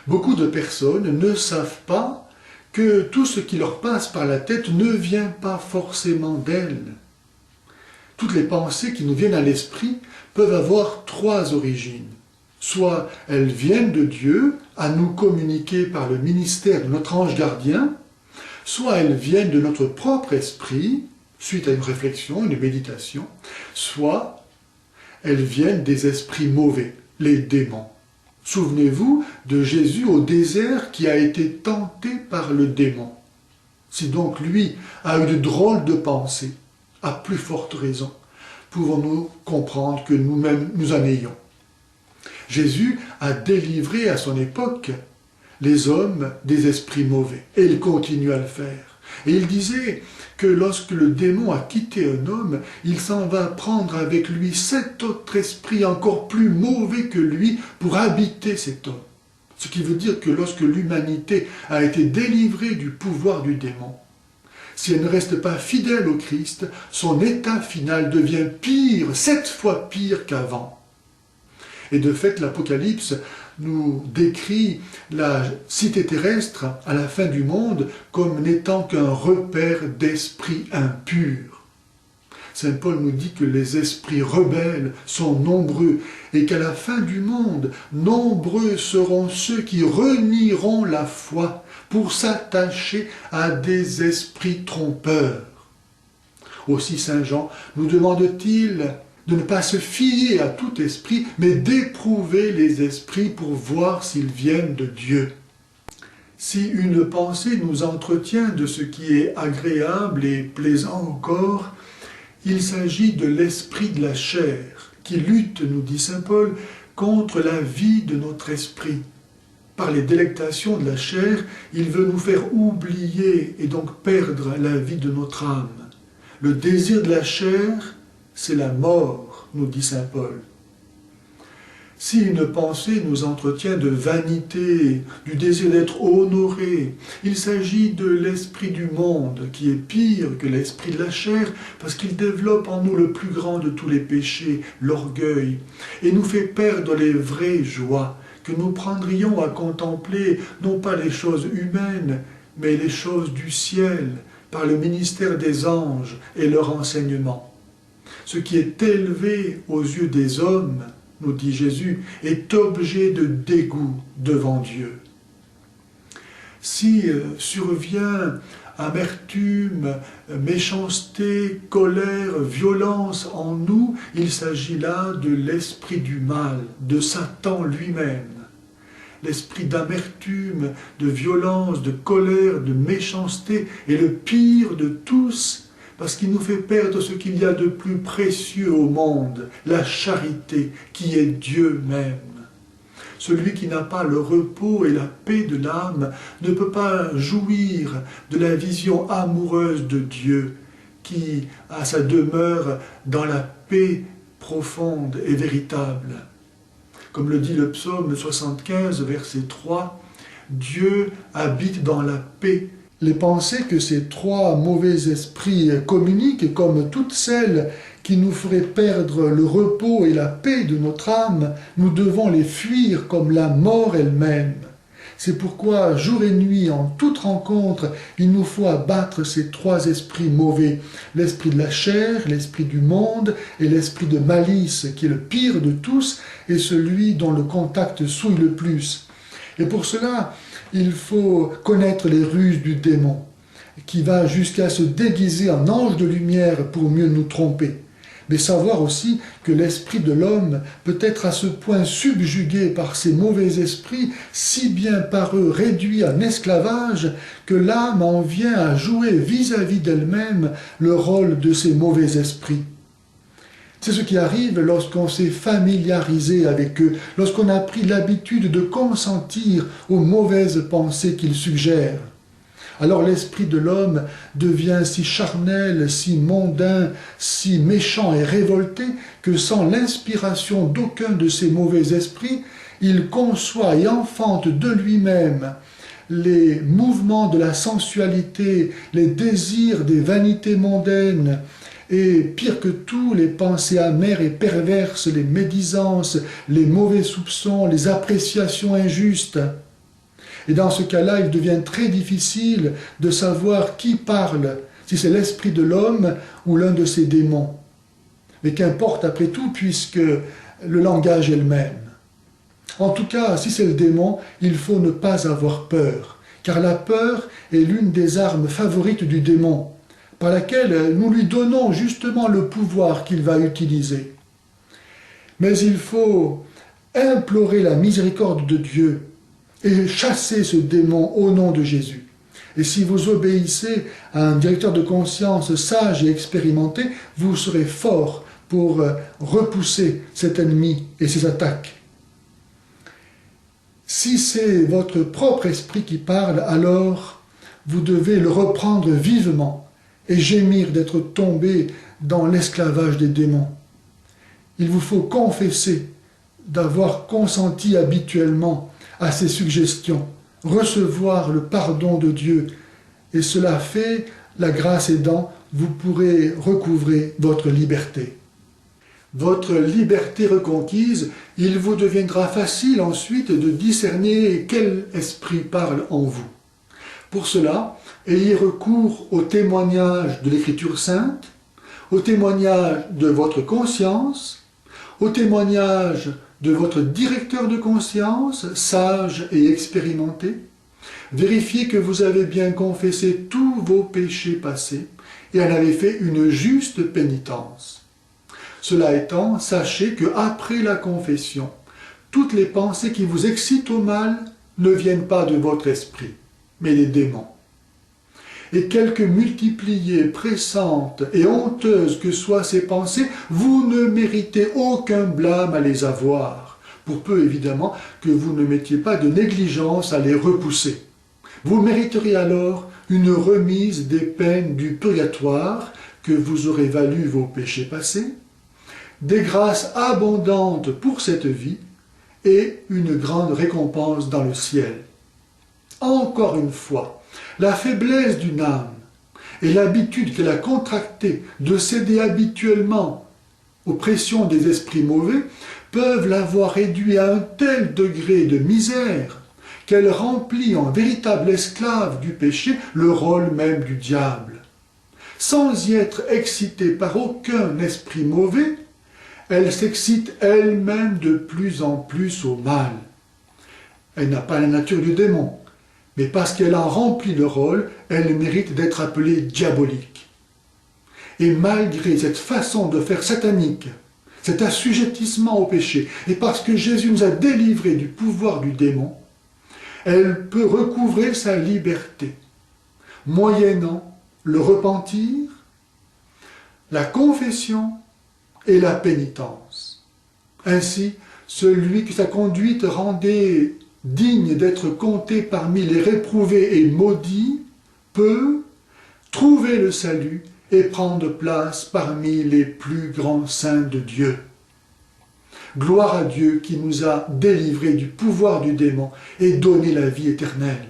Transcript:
Beaucoup de personnes ne savent pas que tout ce qui leur passe par la tête ne vient pas forcément d'elles. Toutes les pensées qui nous viennent à l'esprit peuvent avoir trois origines. Soit elles viennent de Dieu, à nous communiquer par le ministère de notre ange gardien, soit elles viennent de notre propre esprit, suite à une réflexion, une méditation, soit elles viennent des esprits mauvais, les démons. Souvenez-vous de Jésus au désert qui a été tenté par le démon. Si donc lui a eu de drôles de pensées, à plus forte raison, pouvons-nous comprendre que nous-mêmes nous en ayons. Jésus a délivré à son époque les hommes des esprits mauvais, et il continue à le faire. Et il disait que lorsque le démon a quitté un homme, il s'en va prendre avec lui 7 autres esprits encore plus mauvais que lui pour habiter cet homme. Ce qui veut dire que lorsque l'humanité a été délivrée du pouvoir du démon, si elle ne reste pas fidèle au Christ, son état final devient pire, 7 fois pire qu'avant. Et de fait, l'Apocalypse nous décrit la cité terrestre à la fin du monde comme n'étant qu'un repère d'esprits impurs. Saint Paul nous dit que les esprits rebelles sont nombreux et qu'à la fin du monde, nombreux seront ceux qui renieront la foi pour s'attacher à des esprits trompeurs. Aussi Saint Jean nous demande-t-il de ne pas se fier à tout esprit, mais d'éprouver les esprits pour voir s'ils viennent de Dieu. Si une pensée nous entretient de ce qui est agréable et plaisant au corps, il s'agit de l'esprit de la chair, qui lutte, nous dit saint Paul, contre la vie de notre esprit. Par les délectations de la chair, il veut nous faire oublier et donc perdre la vie de notre âme. Le désir de la chair, c'est la mort, nous dit saint Paul. Si une pensée nous entretient de vanité, du désir d'être honoré, il s'agit de l'esprit du monde, qui est pire que l'esprit de la chair, parce qu'il développe en nous le plus grand de tous les péchés, l'orgueil, et nous fait perdre les vraies joies que nous prendrions à contempler, non pas les choses humaines, mais les choses du ciel, par le ministère des anges et leur enseignement. Ce qui est élevé aux yeux des hommes, nous dit Jésus, est objet de dégoût devant Dieu. Si survient amertume, méchanceté, colère, violence en nous, il s'agit là de l'esprit du mal, de Satan lui-même. L'esprit d'amertume, de violence, de colère, de méchanceté est le pire de tous, parce qu'il nous fait perdre ce qu'il y a de plus précieux au monde, la charité, qui est Dieu même. Celui qui n'a pas le repos et la paix de l'âme ne peut pas jouir de la vision amoureuse de Dieu, qui a sa demeure dans la paix profonde et véritable. Comme le dit le psaume 75, verset 3, « Dieu habite dans la paix ». Les pensées que ces 3 mauvais esprits communiquent, comme toutes celles qui nous feraient perdre le repos et la paix de notre âme, nous devons les fuir comme la mort elle-même. C'est pourquoi, jour et nuit, en toute rencontre, il nous faut abattre ces 3 esprits mauvais, l'esprit de la chair, l'esprit du monde et l'esprit de malice, qui est le pire de tous et celui dont le contact souille le plus. Et pour cela, il faut connaître les ruses du démon, qui va jusqu'à se déguiser en ange de lumière pour mieux nous tromper. Mais savoir aussi que l'esprit de l'homme peut être à ce point subjugué par ces mauvais esprits, si bien par eux réduit en esclavage, que l'âme en vient à jouer vis-à-vis d'elle-même le rôle de ces mauvais esprits. C'est ce qui arrive lorsqu'on s'est familiarisé avec eux, lorsqu'on a pris l'habitude de consentir aux mauvaises pensées qu'ils suggèrent. Alors l'esprit de l'homme devient si charnel, si mondain, si méchant et révolté que sans l'inspiration d'aucun de ces mauvais esprits, il conçoit et enfante de lui-même les mouvements de la sensualité, les désirs des vanités mondaines, et pire que tout, les pensées amères et perverses, les médisances, les mauvais soupçons, les appréciations injustes. Et dans ce cas-là, il devient très difficile de savoir qui parle, si c'est l'esprit de l'homme ou l'un de ses démons. Mais qu'importe après tout, puisque le langage est le même. En tout cas, si c'est le démon, il faut ne pas avoir peur, car la peur est l'une des armes favorites du démon, par laquelle nous lui donnons justement le pouvoir qu'il va utiliser. Mais il faut implorer la miséricorde de Dieu et chasser ce démon au nom de Jésus. Et si vous obéissez à un directeur de conscience sage et expérimenté, vous serez fort pour repousser cet ennemi et ses attaques. Si c'est votre propre esprit qui parle, alors vous devez le reprendre vivement et gémir d'être tombé dans l'esclavage des démons. Il vous faut confesser d'avoir consenti habituellement à ces suggestions, recevoir le pardon de Dieu, et cela fait, la grâce aidant, vous pourrez recouvrer votre liberté. Votre liberté reconquise, il vous deviendra facile ensuite de discerner quel esprit parle en vous. Pour cela, ayez recours au témoignage de l'Écriture sainte, au témoignage de votre conscience, au témoignage de votre directeur de conscience, sage et expérimenté. Vérifiez que vous avez bien confessé tous vos péchés passés et en avez fait une juste pénitence. Cela étant, sachez qu'après la confession, toutes les pensées qui vous excitent au mal ne viennent pas de votre esprit, mais des démons. Et quelque multipliées, pressantes et honteuses que soient ces pensées, vous ne méritez aucun blâme à les avoir, pour peu évidemment que vous ne mettiez pas de négligence à les repousser. Vous mériteriez alors une remise des peines du purgatoire que vous aurez valu vos péchés passés, des grâces abondantes pour cette vie et une grande récompense dans le ciel. Encore une fois, la faiblesse d'une âme et l'habitude qu'elle a contractée de céder habituellement aux pressions des esprits mauvais peuvent l'avoir réduit à un tel degré de misère qu'elle remplit en véritable esclave du péché le rôle même du diable. Sans y être excitée par aucun esprit mauvais, elle s'excite elle-même de plus en plus au mal. Elle n'a pas la nature du démon, mais parce qu'elle en remplit le rôle, elle mérite d'être appelée diabolique. Et malgré cette façon de faire satanique, cet assujettissement au péché, et parce que Jésus nous a délivrés du pouvoir du démon, elle peut recouvrer sa liberté, moyennant le repentir, la confession et la pénitence. Ainsi, celui que sa conduite rendait digne d'être compté parmi les réprouvés et maudits, peut trouver le salut et prendre place parmi les plus grands saints de Dieu. Gloire à Dieu qui nous a délivrés du pouvoir du démon et donné la vie éternelle.